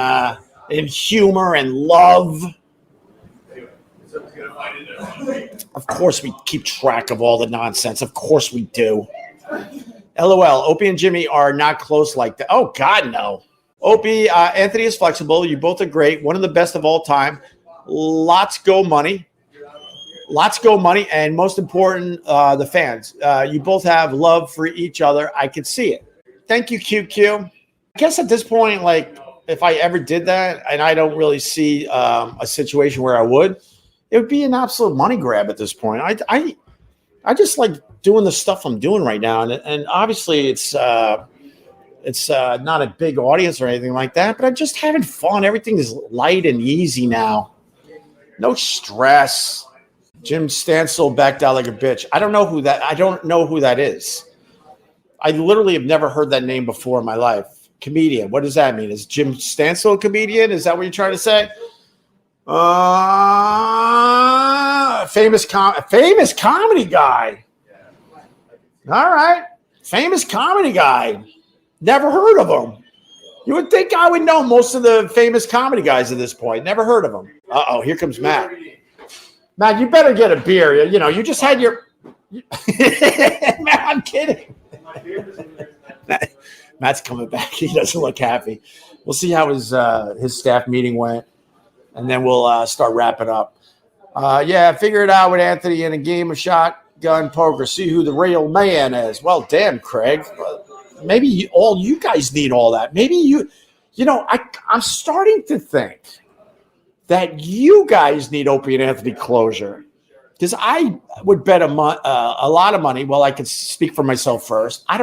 humor and love. Of course we keep track of all the nonsense. Of course we do. LOL. Opie and Jimmy are not close like that. Oh, God, no. Opie, Anthony is flexible. You both are great. One of the best of all time. Lots go money. And most important, the fans. You both have love for each other. I can see it. Thank you, QQ. I guess at this point, if I ever did that, and I don't really see a situation where I would, it would be an absolute money grab at this point. I just like doing the stuff I'm doing right now, and obviously it's not a big audience or anything like that, but I'm just having fun. Everything is light and easy now. No stress. Jim Stansel backed out like a bitch. I don't know who that is. I literally have never heard that name before in my life. Comedian. What does that mean? Is Jim Stansel a comedian? Is that what you're trying to say? Famous comedy guy. All right. Famous comedy guy. Never heard of him. You would think I would know most of the famous comedy guys at this point. Never heard of them. Uh-oh, here comes Matt. Matt, you better get a beer. You know, you just had your... Matt, I'm kidding. Matt's coming back. He doesn't look happy. We'll see how his staff meeting went, and then we'll start wrapping up. Figure it out with Anthony in a game of shotgun poker. See who the real man is. Well, damn, Craig. Maybe all you guys need all that. Maybe I'm starting to think that you guys need Opie and Anthony closure, because I would bet a lot of money. Well, I can speak for myself first. I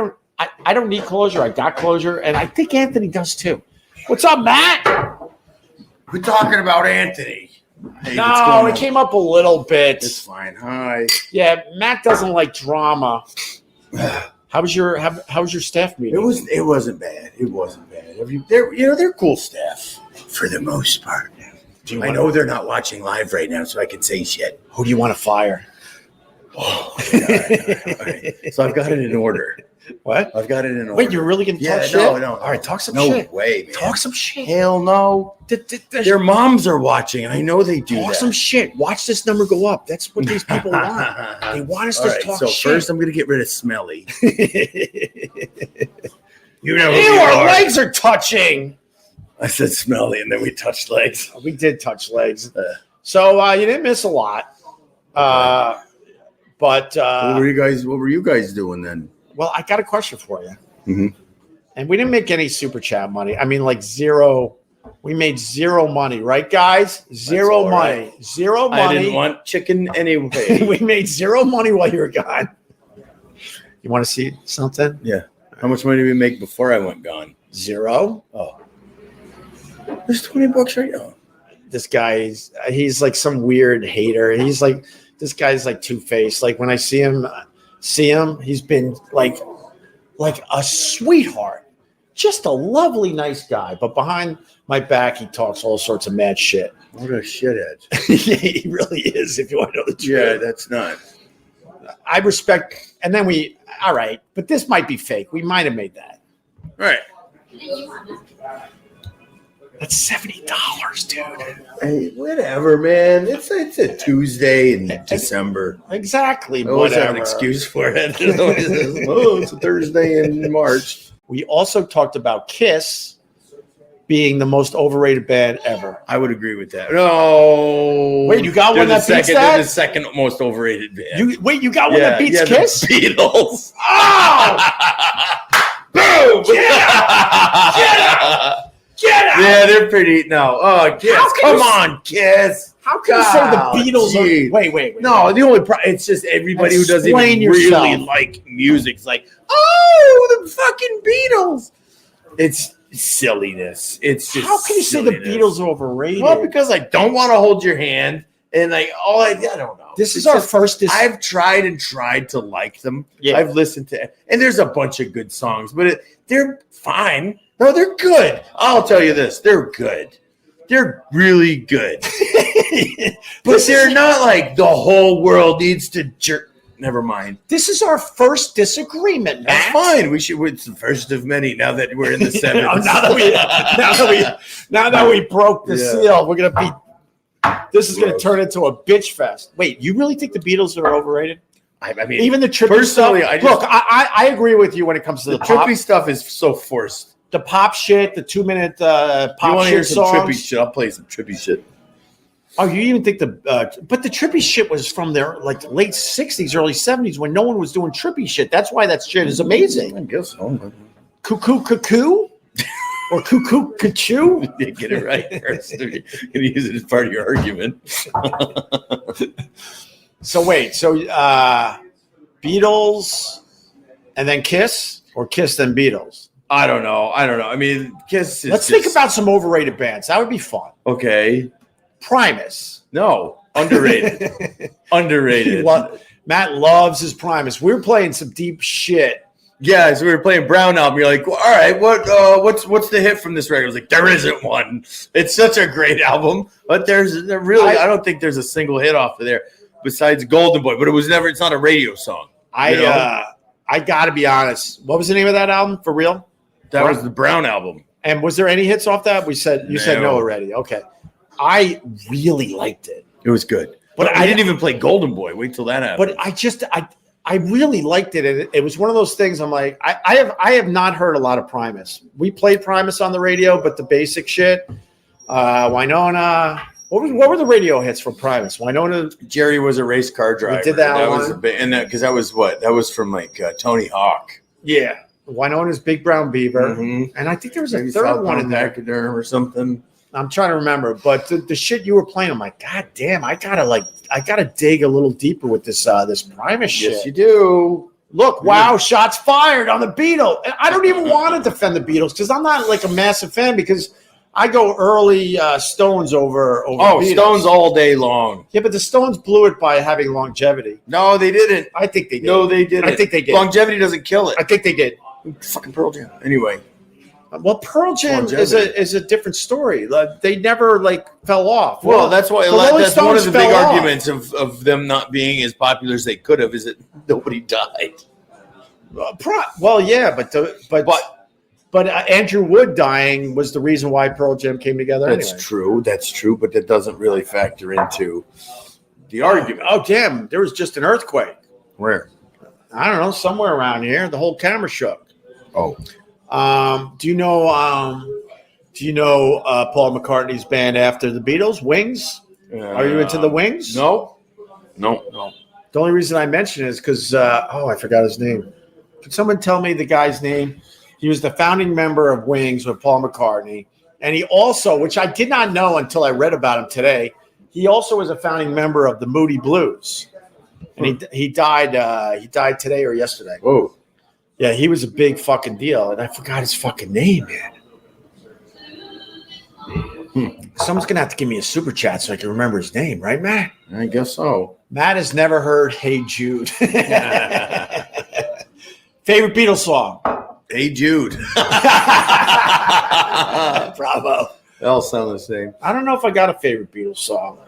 don't need closure. I got closure, and I think Anthony does too. What's up, Matt? We're talking about Anthony. Hey, no, it came up a little bit. It's fine. Hi. Yeah, Matt doesn't like drama. How was your staff meeting? It wasn't bad. It wasn't bad. They're cool staff for the most part. I know they're not watching live right now, so I can say shit. Who do you want to fire? Oh, all right. So I've got it in order. What? I've got it in order. Wait, you're really going to talk shit? No. All right, talk some No shit. way, man. Talk some shit. Hell no. Their moms are watching. I know they do Talk that. some shit. Watch this number go up. That's what these people want. They want us to talk shit. So first I'm going to get rid of Smelly. You know who Ew, our legs are touching. I said Smelly, and then we touched legs. We did touch legs. So you didn't miss a lot. But what were you guys doing then? Well, I got a question for you. Mm-hmm. And we didn't make any super chat money. I mean, zero. We made zero money, right, guys? Zero money. Right. Zero money. I didn't want chicken anyway. We made zero money while you were gone. You want to see something? Yeah. How much money did we make before I went gone? Zero. Oh. There's $20 right now. This guy, he's like some weird hater. This guy's like two-faced. Like when I see him, he's been like a sweetheart. Just a lovely, nice guy. But behind my back, he talks all sorts of mad shit. What a shithead. Yeah, he really is, if you want to know the truth. Yeah, that's not. I respect, and then all right, but this might be fake. We might have made that. Right. That's $70, dude. Hey, whatever, man. It's a Tuesday in December. Exactly. I always have an excuse for it. It's a Thursday in March. We also talked about Kiss being the most overrated band ever. I would agree with that. No. Wait, you got one that beats that? They're the second most overrated band. You got one that beats Kiss? The Beatles. Oh! Boom! Get out! Yeah, they're pretty. No. Oh, Kiss. Come on, Kiss. How can you say the Beatles are... Wait. No, the only problem, it's just everybody who doesn't even really like music. It's like, the fucking Beatles. It's silliness. It's just how can you say the Beatles are overrated? Well, because I don't want to hold your hand, and I don't know. This is our first. I've tried to like them. Yeah. I've listened to, and there's a bunch of good songs, but they're fine. No, they're good. I'll tell you this: they're good. They're really good, but they're not like the whole world needs to jerk. Never mind. This is our first disagreement, Matt. That's fine. It's the first of many. Now that we're in the seventh. now that we broke the seal, we're gonna be. This is gonna turn into a bitch fest. Wait, you really think the Beatles are overrated? I mean, even the trippy stuff. Look, I agree with you when it comes to the pop. Trippy stuff is so forced. The pop shit, the 2-minute pop shit hear some songs. trippy shit? I'll play some trippy shit. Oh, you even think but the trippy shit was from their like late 60s, early 70s when no one was doing trippy shit. That's why that shit is amazing. I guess so. Cuckoo cuckoo? Or cuckoo cuckoo? You get it right first. You're going to use it as part of your argument. So Beatles and then Kiss, or Kiss then Beatles? I don't know. I mean, Kiss is Let's think about some overrated bands. That would be fun. Okay. Primus. No. Underrated. Underrated. Matt loves his Primus. We're playing some deep shit. Yeah, so we were playing Brown Album. You're like, all right, what's the hit from this record? I was like, there isn't one. It's such a great album, but I don't think there's a single hit off of there besides Golden Boy. But it's not a radio song. I got to be honest. What was the name of that album for real? That was the Brown Album. And was there any hits off that? Said no already. Okay. I really liked it. It was good. But I didn't even play Golden Boy. Wait till that happened. But I really liked it. It was one of those things I'm like, I have not heard a lot of Primus. We played Primus on the radio, but the basic shit, Winona. What were the radio hits from Primus? Winona. Jerry was a race car driver. We did that one. Was a bit, and because that was from like Tony Hawk. Yeah. Winona's Big Brown Beaver. Mm-hmm. And I think there was a third one in there. Or something. I'm trying to remember, but the shit you were playing, I'm like, God damn, I gotta dig a little deeper with this Primus shit. Yes, you do. Look, wow, shots fired on the Beatles. And I don't even want to defend the Beatles because I'm not like a massive fan because I go early Stones over Beatles. Stones all day long. Yeah, but the Stones blew it by having longevity. No, they didn't. I think they did. No, they didn't. I think they did. Longevity doesn't kill it. I think they did. Fucking Pearl Jam. Anyway. Well, Pearl Jam is a different story. They never fell off. Well, that's why that's one of the big arguments of them not being as popular as they could have is that nobody died. Well, yeah, but Andrew Wood dying was the reason why Pearl Jam came together. That's true. That's true, but that doesn't really factor into the argument. Oh, damn! There was just an earthquake. Where? I don't know, somewhere around here. The whole camera shook. Oh. Do you know Paul McCartney's band after the Beatles, Wings? Are you into the Wings? No. The only reason I mention it is because I forgot his name. Could someone tell me the guy's name? He was the founding member of Wings with Paul McCartney, and he also, which I did not know until I read about him today, he also was a founding member of the Moody Blues, and he died. He died today or yesterday. Whoa. Yeah, he was a big fucking deal, and I forgot his fucking name, man. Someone's going to have to give me a super chat so I can remember his name, right, Matt? I guess so. Matt has never heard Hey Jude. Favorite Beatles song? Hey Jude. Bravo. They all sound the same. I don't know if I got a favorite Beatles song.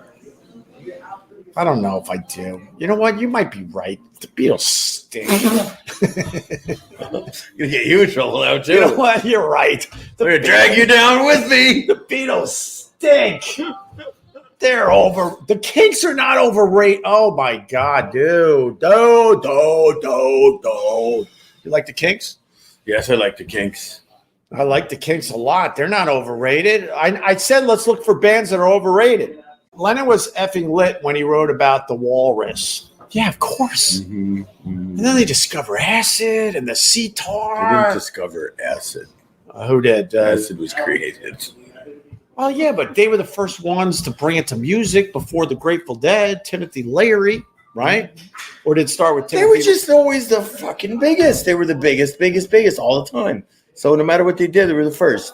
I don't know if I do. You know what? You might be right. The Beatles stink. You're going to get you in trouble now, too. You know what? You're right. They're going to drag you down with me. The Beatles stink. They're over. The Kinks are not overrated. Oh, my God, dude. Dude. You like the Kinks? Yes, I like the Kinks. I like the Kinks a lot. They're not overrated. I said let's look for bands that are overrated. Lennon was effing lit when he wrote about the Walrus. Yeah, of course. And then they discover acid and the sitar. They didn't discover acid. Who did? Acid was created. Well, yeah, but they were the first ones to bring it to music before the Grateful Dead, Timothy Leary, right? Or did it start with Timothy? They were just always the fucking biggest. They were the biggest all the time. So no matter what they did, they were the first.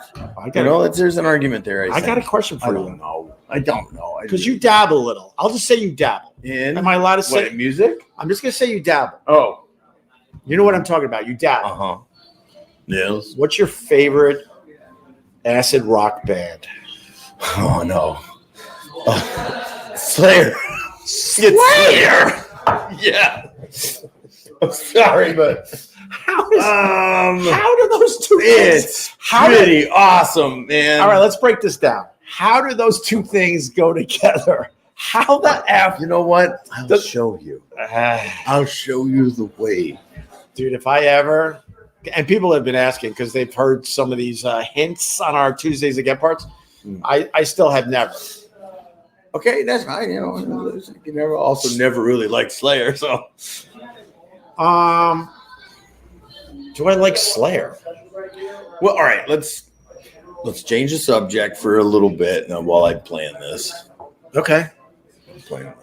There's an argument there. I got a question for you. I don't know. Because you dabble a little. I'll just say you dabble. Am I allowed to say music? I'm just going to say you dabble. Oh. You know what I'm talking about. You dabble. Uh-huh. Yes. What's your favorite acid rock band? Oh, no. Slayer. Slayer? Yeah. I'm sorry, but how do those two things? It's pretty awesome, man. All right, let's break this down. How do those two things go together? How the F? You know what? I'll show you. I'll show you the way. Dude, if I ever... And people have been asking because they've heard some of these hints on our Tuesdays at Gebhards. I still have never. Okay, that's fine. You never really liked Slayer, so... Do I like Slayer? Well, all right. Let's change the subject for a little bit now while I plan this. Okay.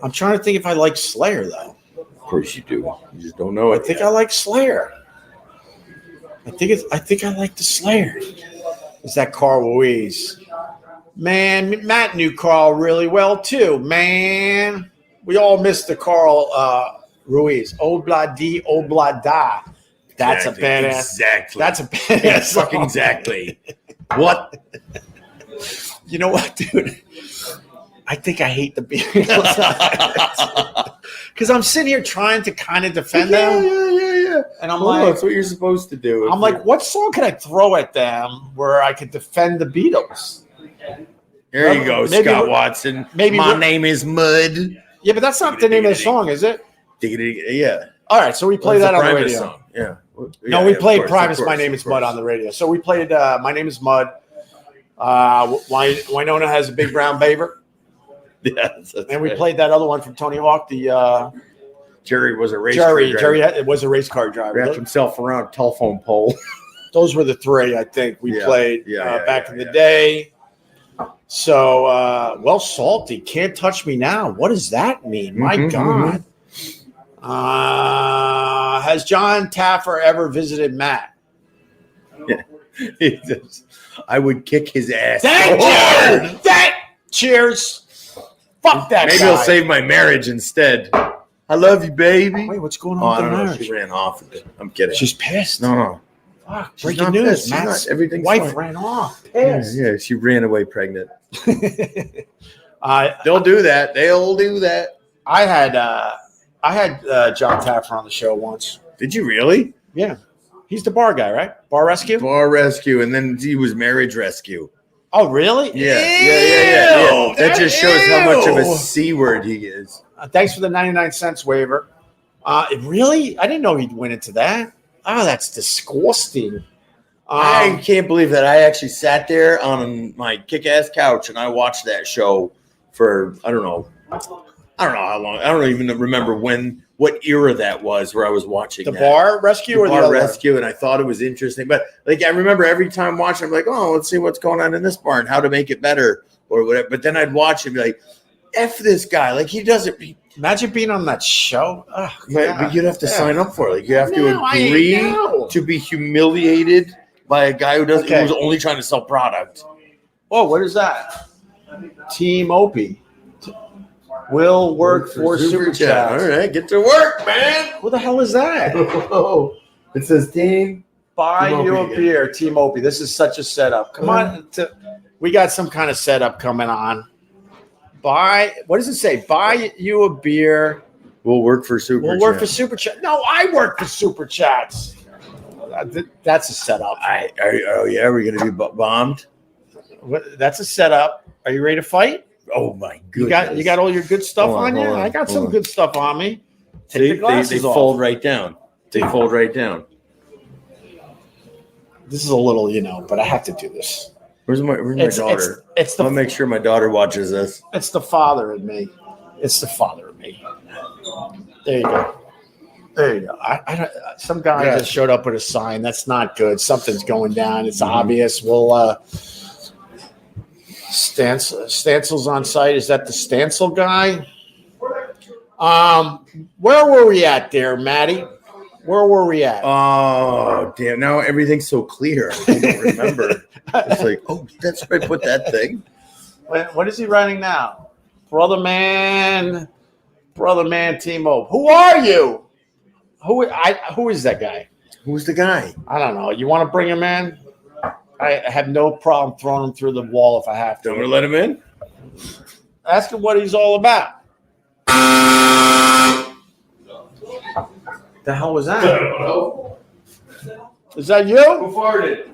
I'm trying to think if I like Slayer though. Of course you do. You just don't know it. I think I like Slayer. I think I like the Slayer. Is that Carl Ruiz? Man, Matt knew Carl really well too. Man, we all missed the Carl Ruiz. Obladi, Oblada. That's a badass. Exactly. That's a badass. Fucking exactly. What? You know what, dude? I think I hate the Beatles. Because I'm sitting here trying to kind of defend them. Yeah. And I'm that's what you're supposed to do. I'm like, what song can I throw at them where I could defend the Beatles? Here you go, Scott Watson. My name is Mud. Yeah, but that's not the name of the song, is it? Yeah. All right, so we play that on the radio. Song. Yeah. No, we played Primus, My Name is Mud on the radio. So we played My Name is Mud. Winona Has a Big Brown Beaver. Yes. And we played that other one from Tony Hawk, the Jerry was a race car driver. Jerry was a race car driver. Wrapped himself around a telephone pole. Those were the three, I think, we played back in the day. So, Salty, Can't Touch Me Now. What does that mean? My God. Has John Taffer ever visited Matt? Yeah. I would kick his ass. Cheers. Fuck that Maybe guy. he'll save my marriage instead. I love you, baby. Wait, what's going on with the marriage? She ran off. I'm kidding. She's pissed. No. Fuck. Breaking news. Matt's wife ran off. Pissed. Yeah, she ran away pregnant. They'll do that. They'll do that. I had John Taffer on the show once. Did you really? Yeah. He's the bar guy, right? Bar rescue? Bar rescue. And then he was marriage rescue. Oh, really? Yeah. That just shows how much of a C word he is. Thanks for the 99 cents waiver. Really? I didn't know he'd went into that. Oh, that's disgusting. I can't believe that I actually sat there on my kick-ass couch and I watched that show for, I don't know how long. I don't even remember what era that was where I was watching the bar rescue or the bar other rescue, and I thought it was interesting. But like I remember every time watching, I'm like, oh, let's see what's going on in this bar and how to make it better or whatever. But then I'd watch and be like, F this guy. Like he doesn't. Imagine being on that show. But you'd have to sign up for it. Like you have to agree to be humiliated by a guy who's only trying to sell product. Oh, what is that? Team Opie. Will work for Super Chat. All right, get to work, man. What the hell is that? It says team. Buy you a beer, Team Opie. This is such a setup. Come on. We got some kind of setup coming on. What does it say? Buy you a beer. We'll work for Super Chat. We'll work for Super Chat. No, I work for Super Chats. That's a setup. Oh, yeah. We're going to be bombed? That's a setup. Are you ready to fight? Oh, my goodness. You got all your good stuff on you? I got some good stuff on me. Take the glasses they off. fold right down. They fold right down. This is a little, but I have to do this. Where's my daughter? It's I'm gonna make sure my daughter watches this. It's the father in me. It's the father in me. There you go. There you go. I don't, some guy just showed up with a sign. That's not good. Something's going down. It's obvious. We'll Stansel's on site. Is that the Stansel guy? Where were we at there, Maddie? Where were we at? Oh, damn. Now everything's so clear. I don't remember. It's like, oh, that's where I put that thing. What is he writing now? Brother man, Timo. Who are you? Who is that guy? Who's the guy? I don't know. You want to bring him in? I have no problem throwing him through the wall if I have to. Don't we let him in? Ask him what he's all about. The hell was that? Is that you? Who farted?